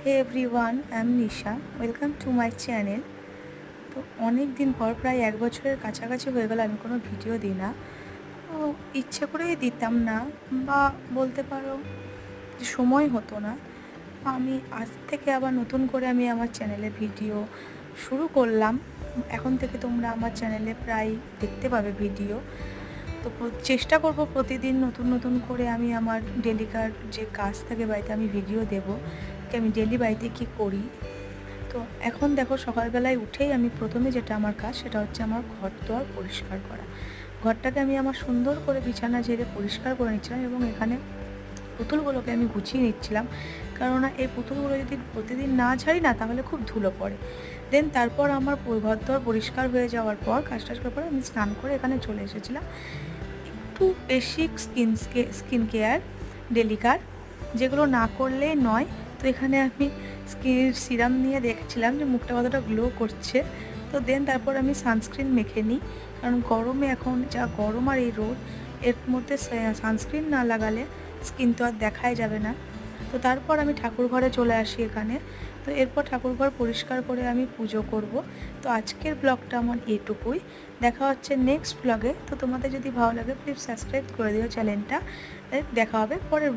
Hey everyone, I am Nisha. Welcome to my channel. তো অনেক দিন পর, প্রায় 1 বছরের কাছাকাছি হয়ে গেল আমি কোনো ভিডিও দিই না। তো ইচ্ছে করেই দিতাম না, বা বলতে পারো যে সময় হতো না। আমি আজ থেকে আবার নতুন করে আমি আমার চ্যানেলে ভিডিও শুরু করলাম। এখন থেকে তোমরা আমার চ্যানেলে প্রায় দেখতে পাবে ভিডিও। তো চেষ্টা করব প্রতিদিন নতুন নতুন করে আমি আমার ডেলিকার যে কাজ থাকে বাড়িতে আমি ভিডিও দেবো, যে আমি ডেলি বাড়িতে কী করি। তো এখন দেখো, সকালবেলায় উঠেই আমি প্রথমে যেটা আমার কাজ সেটা হচ্ছে আমার ঘর দোয়ার পরিষ্কার করা। ঘরটাকে আমি আমার সুন্দর করে বিছানা ঝেড়ে পরিষ্কার করে নিচ্ছিলাম, এবং এখানে পুতুলগুলোকে আমি গুছিয়ে নিচ্ছিলাম, কেননা এই পুতুলগুলো যদি প্রতিদিন না ঝাড়ি না তাহলে খুব ধুলো পড়ে। দেন তারপর আমার ঘর দোয়ার পরিষ্কার হয়ে যাওয়ার পর, কাজ টাজ করার পরে আমি স্নান করে এখানে চলে এসেছিলাম। একটু বেসিক স্কিন কেয়ার ডেলিকার, যেগুলো না করলেই নয়। তো এখানে আমি স্কিন সিরাম নিয়ে দেখছিলাম যে মুখটা কতটা গ্লো করছে। তো দেন তারপর আমি সানস্ক্রিন মেখে নিই, কারণ গরমে এখন যা গরম আর এই রোদ, এর মধ্যে সানস্ক্রিন না লাগালে স্কিন তো আর দেখাই যাবে না। তো তারপর আমি ঠাকুর ঘরে চলে আসি এখানে। তো এরপর ঠাকুরঘর পরিষ্কার করে আমি পুজো করব। তো আজকের ব্লগটা আমার এটুকুই। দেখা হচ্ছে নেক্সট ব্লগে। তো তোমাদের যদি ভালো লাগে প্লিজ সাবস্ক্রাইব করে দিও চ্যানেলটা। দেখা হবে পরের